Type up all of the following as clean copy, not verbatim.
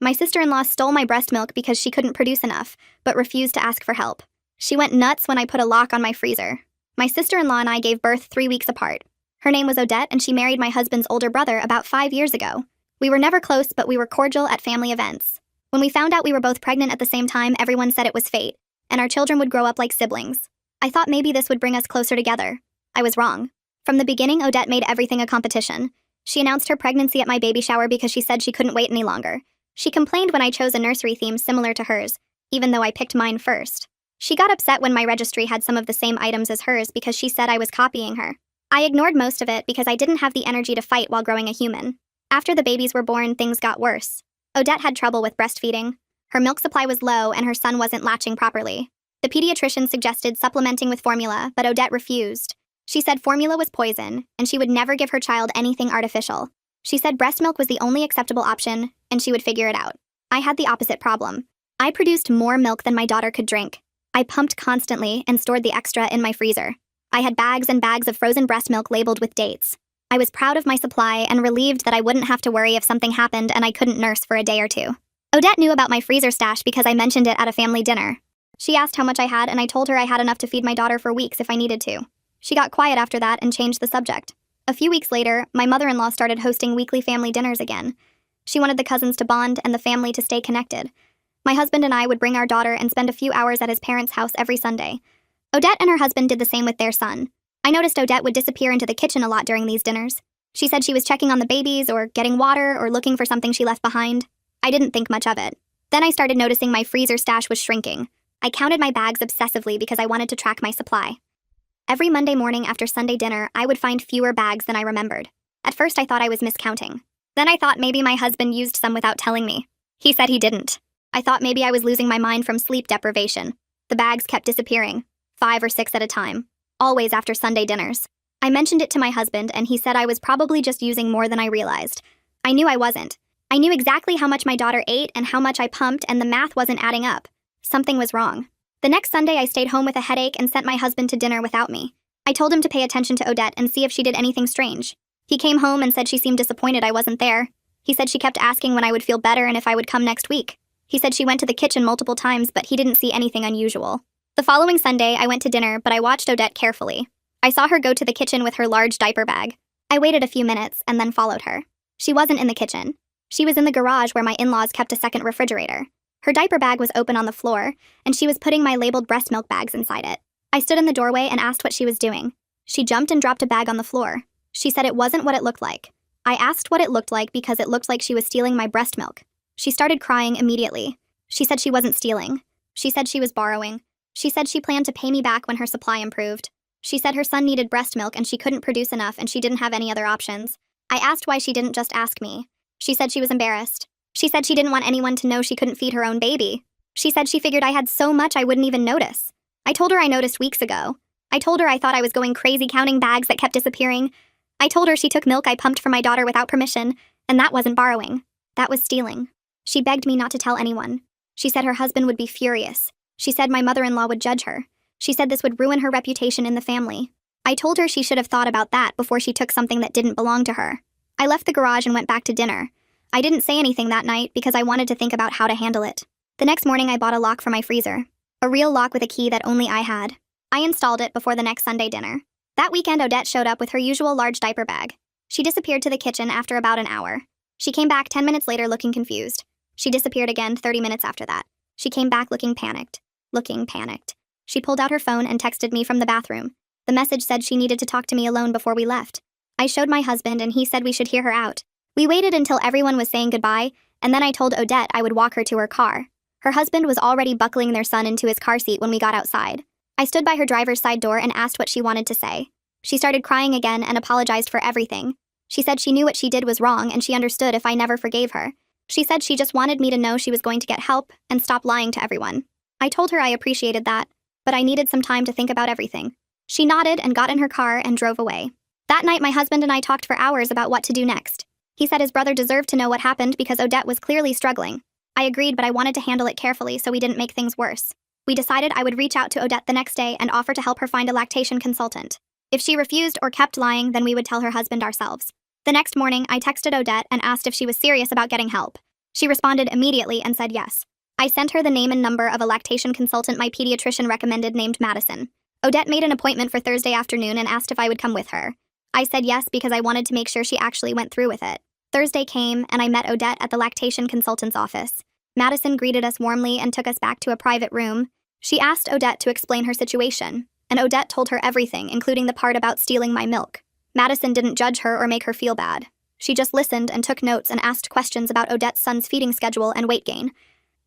My sister-in-law stole my breast milk because she couldn't produce enough, but refused to ask for help. She went nuts when I put a lock on my freezer. My sister-in-law and I gave birth 3 weeks apart. Her name was Odette, and she married my husband's older brother about 5 years ago. We were never close, but we were cordial at family events. When we found out we were both pregnant at the same time, everyone said it was fate, and our children would grow up like siblings. I thought maybe this would bring us closer together. I was wrong. From the beginning, Odette made everything a competition. She announced her pregnancy at my baby shower because she said she couldn't wait any longer. She complained when I chose a nursery theme similar to hers, even though I picked mine first. She got upset when my registry had some of the same items as hers because she said I was copying her. I ignored most of it because I didn't have the energy to fight while growing a human. After the babies were born, things got worse. Odette had trouble with breastfeeding. Her milk supply was low and her son wasn't latching properly. The pediatrician suggested supplementing with formula, but Odette refused. She said formula was poison, and she would never give her child anything artificial. She said breast milk was the only acceptable option, and she would figure it out. I had the opposite problem. I produced more milk than my daughter could drink. I pumped constantly and stored the extra in my freezer. I had bags and bags of frozen breast milk labeled with dates. I was proud of my supply and relieved that I wouldn't have to worry if something happened and I couldn't nurse for a day or two. Odette knew about my freezer stash because I mentioned it at a family dinner. She asked how much I had, and I told her I had enough to feed my daughter for weeks if I needed to. She got quiet after that and changed the subject. A few weeks later, my mother-in-law started hosting weekly family dinners again. She wanted the cousins to bond and the family to stay connected. My husband and I would bring our daughter and spend a few hours at his parents' house every Sunday. Odette and her husband did the same with their son. I noticed Odette would disappear into the kitchen a lot during these dinners. She said she was checking on the babies or getting water or looking for something she left behind. I didn't think much of it. Then I started noticing my freezer stash was shrinking. I counted my bags obsessively because I wanted to track my supply. Every Monday morning after Sunday dinner, I would find fewer bags than I remembered. At first, I thought I was miscounting. Then I thought maybe my husband used some without telling me. He said he didn't. I thought maybe I was losing my mind from sleep deprivation. The bags kept disappearing, 5 or 6 at a time, always after Sunday dinners. I mentioned it to my husband, and he said I was probably just using more than I realized. I knew I wasn't. I knew exactly how much my daughter ate and how much I pumped, and the math wasn't adding up. Something was wrong. The next Sunday, I stayed home with a headache and sent my husband to dinner without me. I told him to pay attention to Odette and see if she did anything strange. He came home and said she seemed disappointed I wasn't there. He said she kept asking when I would feel better and if I would come next week. He said she went to the kitchen multiple times, but he didn't see anything unusual. The following Sunday, I went to dinner, but I watched Odette carefully. I saw her go to the kitchen with her large diaper bag. I waited a few minutes and then followed her. She wasn't in the kitchen. She was in the garage where my in-laws kept a second refrigerator. Her diaper bag was open on the floor, and she was putting my labeled breast milk bags inside it. I stood in the doorway and asked what she was doing. She jumped and dropped a bag on the floor. She said it wasn't what it looked like. I asked what it looked like because it looked like she was stealing my breast milk. She started crying immediately. She said she wasn't stealing. She said she was borrowing. She said she planned to pay me back when her supply improved. She said her son needed breast milk and she couldn't produce enough and she didn't have any other options. I asked why she didn't just ask me. She said she was embarrassed. She said she didn't want anyone to know she couldn't feed her own baby. She said she figured I had so much I wouldn't even notice. I told her I noticed weeks ago. I told her I thought I was going crazy counting bags that kept disappearing. I told her she took milk I pumped for my daughter without permission, and that wasn't borrowing. That was stealing. She begged me not to tell anyone. She said her husband would be furious. She said my mother-in-law would judge her. She said this would ruin her reputation in the family. I told her she should have thought about that before she took something that didn't belong to her. I left the garage and went back to dinner. I didn't say anything that night because I wanted to think about how to handle it. The next morning, I bought a lock for my freezer. A real lock with a key that only I had. I installed it before the next Sunday dinner. That weekend, Odette showed up with her usual large diaper bag. She disappeared to the kitchen after about an hour. She came back 10 minutes later looking confused. She disappeared again 30 minutes after that. She came back looking panicked. She pulled out her phone and texted me from the bathroom. The message said she needed to talk to me alone before we left. I showed my husband and he said we should hear her out. We waited until everyone was saying goodbye, and then I told Odette I would walk her to her car. Her husband was already buckling their son into his car seat when we got outside. I stood by her driver's side door and asked what she wanted to say. She started crying again and apologized for everything. She said she knew what she did was wrong and she understood if I never forgave her. She said she just wanted me to know she was going to get help and stop lying to everyone. I told her I appreciated that, but I needed some time to think about everything. She nodded and got in her car and drove away. That night, my husband and I talked for hours about what to do next. He said his brother deserved to know what happened because Odette was clearly struggling. I agreed, but I wanted to handle it carefully so we didn't make things worse. We decided I would reach out to Odette the next day and offer to help her find a lactation consultant. If she refused or kept lying, then we would tell her husband ourselves. The next morning, I texted Odette and asked if she was serious about getting help. She responded immediately and said yes. I sent her the name and number of a lactation consultant my pediatrician recommended named Madison. Odette made an appointment for Thursday afternoon and asked if I would come with her. I said yes because I wanted to make sure she actually went through with it. Thursday came, and I met Odette at the lactation consultant's office. Madison greeted us warmly and took us back to a private room. She asked Odette to explain her situation, and Odette told her everything, including the part about stealing my milk. Madison didn't judge her or make her feel bad. She just listened and took notes and asked questions about Odette's son's feeding schedule and weight gain.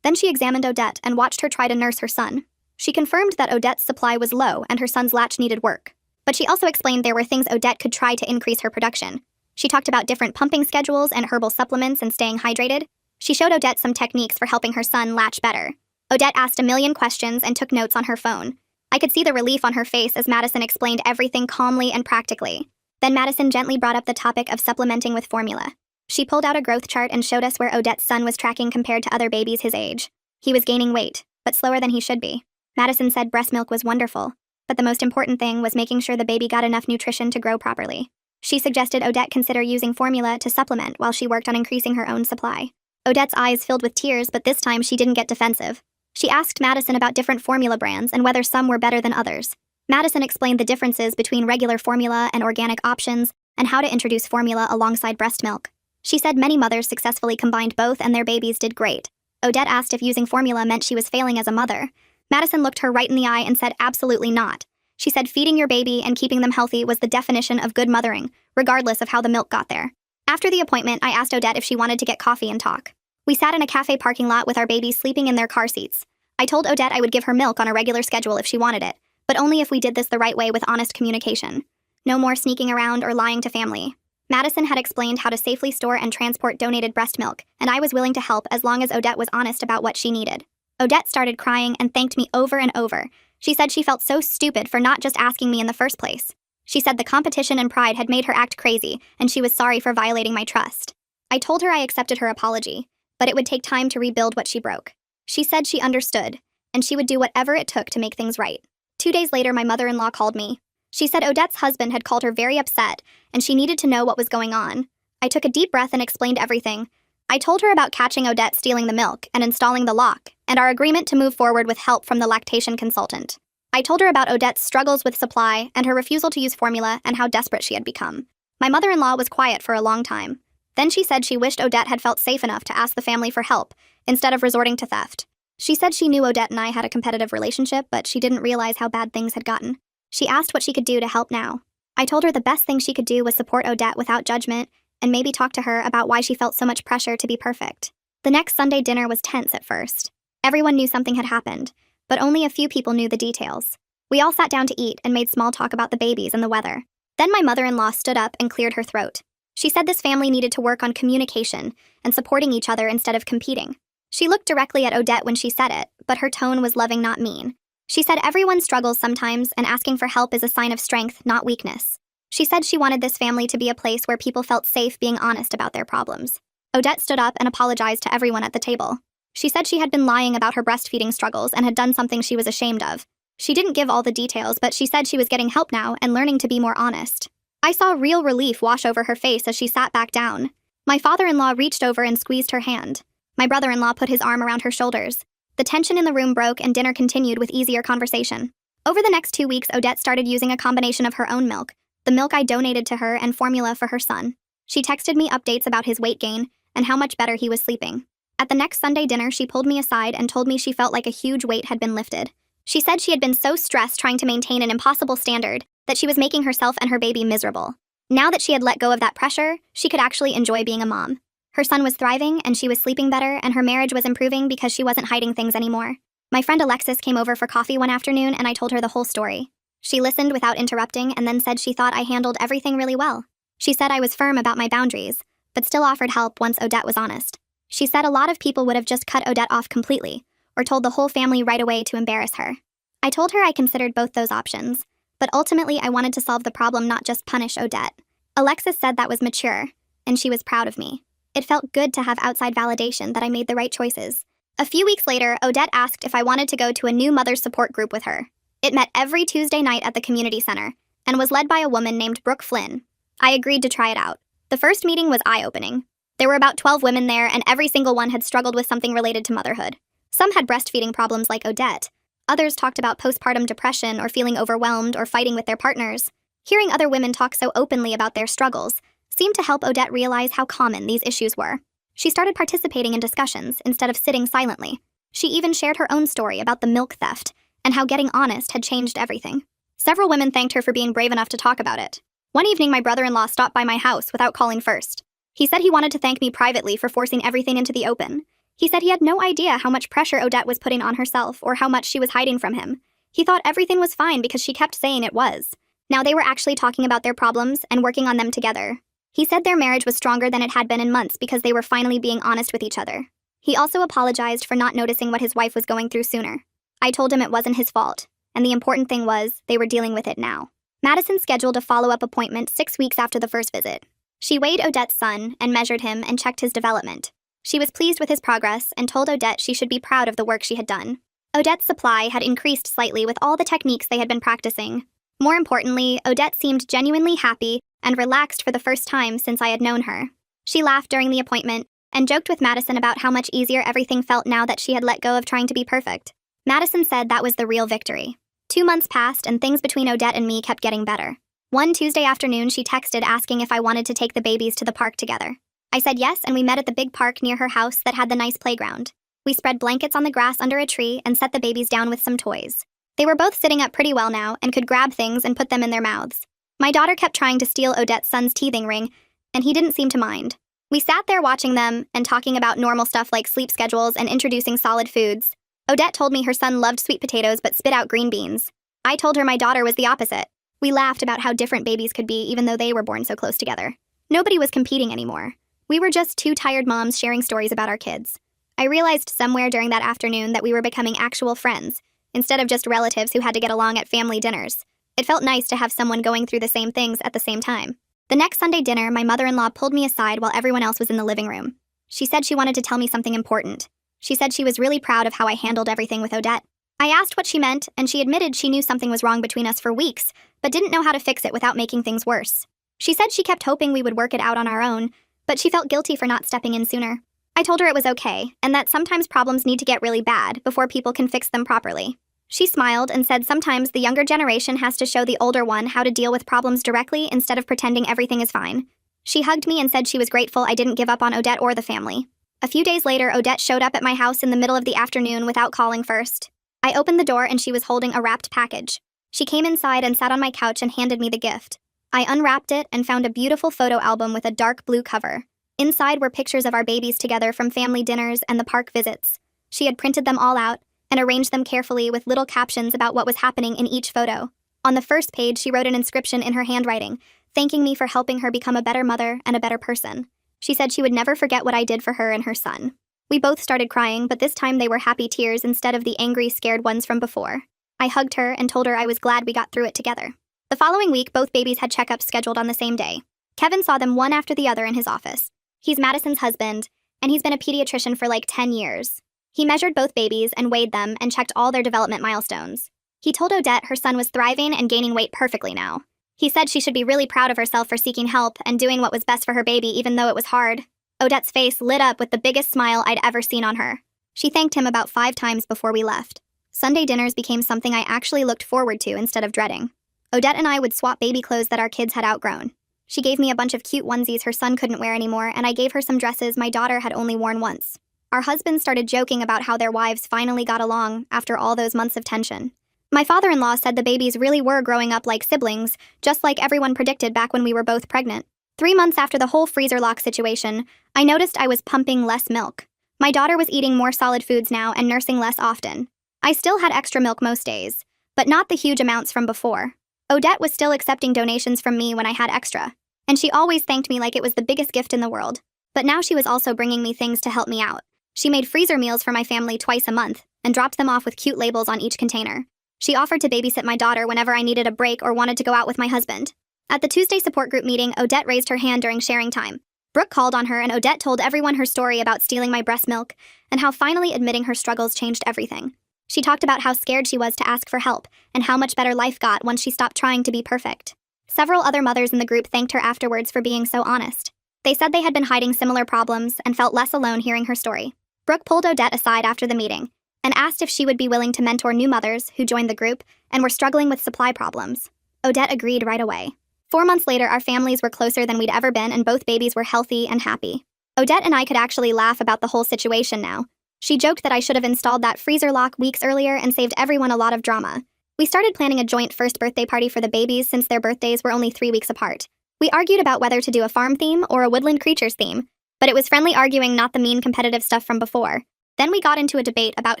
Then she examined Odette and watched her try to nurse her son. She confirmed that Odette's supply was low and her son's latch needed work. But she also explained there were things Odette could try to increase her production. She talked about different pumping schedules and herbal supplements and staying hydrated. She showed Odette some techniques for helping her son latch better. Odette asked a million questions and took notes on her phone. I could see the relief on her face as Madison explained everything calmly and practically. Then Madison gently brought up the topic of supplementing with formula. She pulled out a growth chart and showed us where Odette's son was tracking compared to other babies his age. He was gaining weight, but slower than he should be. Madison said breast milk was wonderful, but the most important thing was making sure the baby got enough nutrition to grow properly. She suggested Odette consider using formula to supplement while she worked on increasing her own supply. Odette's eyes filled with tears, but this time she didn't get defensive. She asked Madison about different formula brands and whether some were better than others. Madison explained the differences between regular formula and organic options and how to introduce formula alongside breast milk. She said many mothers successfully combined both and their babies did great. Odette asked if using formula meant she was failing as a mother. Madison looked her right in the eye and said absolutely not. She said feeding your baby and keeping them healthy was the definition of good mothering, regardless of how the milk got there. After the appointment, I asked Odette if she wanted to get coffee and talk. We sat in a cafe parking lot with our babies sleeping in their car seats. I told Odette I would give her milk on a regular schedule if she wanted it, but only if we did this the right way with honest communication. No more sneaking around or lying to family. Madison had explained how to safely store and transport donated breast milk, and I was willing to help as long as Odette was honest about what she needed. Odette started crying and thanked me over and over. She said she felt so stupid for not just asking me in the first place. She said the competition and pride had made her act crazy, and she was sorry for violating my trust. I told her I accepted her apology, but it would take time to rebuild what she broke. She said she understood, and she would do whatever it took to make things right. 2 days later, my mother-in-law called me. She said Odette's husband had called her very upset, and she needed to know what was going on. I took a deep breath and explained everything. I told her about catching Odette stealing the milk and installing the lock, and our agreement to move forward with help from the lactation consultant. I told her about Odette's struggles with supply and her refusal to use formula and how desperate she had become. My mother-in-law was quiet for a long time. Then she said she wished Odette had felt safe enough to ask the family for help, instead of resorting to theft. She said she knew Odette and I had a competitive relationship, but she didn't realize how bad things had gotten. She asked what she could do to help now. I told her the best thing she could do was support Odette without judgment, and maybe talk to her about why she felt so much pressure to be perfect. The next Sunday dinner was tense at first. Everyone knew something had happened, but only a few people knew the details. We all sat down to eat and made small talk about the babies and the weather. Then my mother-in-law stood up and cleared her throat. She said this family needed to work on communication and supporting each other instead of competing. She looked directly at Odette when she said it, but her tone was loving, not mean. She said everyone struggles sometimes, and asking for help is a sign of strength, not weakness. She said she wanted this family to be a place where people felt safe being honest about their problems. Odette stood up and apologized to everyone at the table. She said she had been lying about her breastfeeding struggles and had done something she was ashamed of. She didn't give all the details, but she said she was getting help now and learning to be more honest. I saw real relief wash over her face as she sat back down. My father-in-law reached over and squeezed her hand. My brother-in-law put his arm around her shoulders. The tension in the room broke and dinner continued with easier conversation. Over the next 2 weeks, Odette started using a combination of her own milk, the milk I donated to her, and formula for her son. She texted me updates about his weight gain and how much better he was sleeping. At the next Sunday dinner, she pulled me aside and told me she felt like a huge weight had been lifted. She said she had been so stressed trying to maintain an impossible standard that she was making herself and her baby miserable. Now that she had let go of that pressure, she could actually enjoy being a mom. Her son was thriving, and she was sleeping better, and her marriage was improving because she wasn't hiding things anymore. My friend Alexis came over for coffee one afternoon, and I told her the whole story. She listened without interrupting and then said she thought I handled everything really well. She said I was firm about my boundaries, but still offered help once Odette was honest. She said a lot of people would have just cut Odette off completely, or told the whole family right away to embarrass her. I told her I considered both those options, but ultimately I wanted to solve the problem, not just punish Odette. Alexis said that was mature, and she was proud of me. It felt good to have outside validation that I made the right choices. A few weeks later, Odette asked if I wanted to go to a new mother's support group with her. It met every Tuesday night at the community center, and was led by a woman named Brooke Flynn. I agreed to try it out. The first meeting was eye-opening. There were about 12 women there, and every single one had struggled with something related to motherhood. Some had breastfeeding problems like Odette. Others talked about postpartum depression or feeling overwhelmed or fighting with their partners. Hearing other women talk so openly about their struggles seemed to help Odette realize how common these issues were. She started participating in discussions instead of sitting silently. She even shared her own story about the milk theft and how getting honest had changed everything. Several women thanked her for being brave enough to talk about it. One evening, my brother-in-law stopped by my house without calling first. He said he wanted to thank me privately for forcing everything into the open. He said he had no idea how much pressure Odette was putting on herself or how much she was hiding from him. He thought everything was fine because she kept saying it was. Now they were actually talking about their problems and working on them together. He said their marriage was stronger than it had been in months because they were finally being honest with each other. He also apologized for not noticing what his wife was going through sooner. I told him it wasn't his fault, and the important thing was they were dealing with it now. Madison scheduled a follow-up appointment 6 weeks after the first visit. She weighed Odette's son and measured him and checked his development. She was pleased with his progress and told Odette she should be proud of the work she had done. Odette's supply had increased slightly with all the techniques they had been practicing. More importantly, Odette seemed genuinely happy and relaxed for the first time since I had known her. She laughed during the appointment and joked with Madison about how much easier everything felt now that she had let go of trying to be perfect. Madison said that was the real victory. 2 months passed and things between Odette and me kept getting better. One Tuesday afternoon, she texted asking if I wanted to take the babies to the park together. I said yes, and we met at the big park near her house that had the nice playground. We spread blankets on the grass under a tree and set the babies down with some toys. They were both sitting up pretty well now and could grab things and put them in their mouths. My daughter kept trying to steal Odette's son's teething ring, and he didn't seem to mind. We sat there watching them and talking about normal stuff like sleep schedules and introducing solid foods. Odette told me her son loved sweet potatoes but spit out green beans. I told her my daughter was the opposite. We laughed about how different babies could be even though they were born so close together. Nobody was competing anymore. We were just two tired moms sharing stories about our kids. I realized somewhere during that afternoon that we were becoming actual friends, instead of just relatives who had to get along at family dinners. It felt nice to have someone going through the same things at the same time. The next Sunday dinner, my mother-in-law pulled me aside while everyone else was in the living room. She said she wanted to tell me something important. She said she was really proud of how I handled everything with Odette. I asked what she meant, and she admitted she knew something was wrong between us for weeks, but didn't know how to fix it without making things worse. She said she kept hoping we would work it out on our own, but she felt guilty for not stepping in sooner. I told her it was okay, and that sometimes problems need to get really bad before people can fix them properly. She smiled and said sometimes the younger generation has to show the older one how to deal with problems directly instead of pretending everything is fine. She hugged me and said she was grateful I didn't give up on Odette or the family. A few days later, Odette showed up at my house in the middle of the afternoon without calling first. I opened the door and she was holding a wrapped package. She came inside and sat on my couch and handed me the gift. I unwrapped it and found a beautiful photo album with a dark blue cover. Inside were pictures of our babies together from family dinners and the park visits. She had printed them all out and arranged them carefully with little captions about what was happening in each photo. On the first page, she wrote an inscription in her handwriting, thanking me for helping her become a better mother and a better person. She said she would never forget what I did for her and her son. We both started crying, but this time they were happy tears instead of the angry, scared ones from before. I hugged her and told her I was glad we got through it together. The following week, both babies had checkups scheduled on the same day. Kevin saw them one after the other in his office. He's Madison's husband, and he's been a pediatrician for like 10 years. He measured both babies and weighed them and checked all their development milestones. He told Odette her son was thriving and gaining weight perfectly now. He said she should be really proud of herself for seeking help and doing what was best for her baby even though it was hard. Odette's face lit up with the biggest smile I'd ever seen on her. She thanked him about 5 times before we left. Sunday dinners became something I actually looked forward to instead of dreading. Odette and I would swap baby clothes that our kids had outgrown. She gave me a bunch of cute onesies her son couldn't wear anymore, and I gave her some dresses my daughter had only worn once. Our husbands started joking about how their wives finally got along after all those months of tension. My father-in-law said the babies really were growing up like siblings, just like everyone predicted back when we were both pregnant. 3 months after the whole freezer lock situation, I noticed I was pumping less milk. My daughter was eating more solid foods now and nursing less often. I still had extra milk most days, but not the huge amounts from before. Odette was still accepting donations from me when I had extra, and she always thanked me like it was the biggest gift in the world. But now she was also bringing me things to help me out. She made freezer meals for my family twice a month and dropped them off with cute labels on each container. She offered to babysit my daughter whenever I needed a break or wanted to go out with my husband. At the Tuesday support group meeting, Odette raised her hand during sharing time. Brooke called on her and Odette told everyone her story about stealing my breast milk and how finally admitting her struggles changed everything. She talked about how scared she was to ask for help and how much better life got once she stopped trying to be perfect. Several other mothers in the group thanked her afterwards for being so honest. They said they had been hiding similar problems and felt less alone hearing her story. Brooke pulled Odette aside after the meeting and asked if she would be willing to mentor new mothers who joined the group and were struggling with supply problems. Odette agreed right away. 4 months later, our families were closer than we'd ever been, and both babies were healthy and happy. Odette and I could actually laugh about the whole situation now. She joked that I should have installed that freezer lock weeks earlier and saved everyone a lot of drama. We started planning a joint first birthday party for the babies since their birthdays were only 3 weeks apart. We argued about whether to do a farm theme or a woodland creatures theme, but it was friendly arguing, not the mean competitive stuff from before. Then we got into a debate about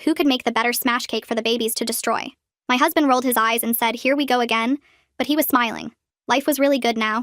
who could make the better smash cake for the babies to destroy. My husband rolled his eyes and said, "Here we go again," but he was smiling. Life was really good now.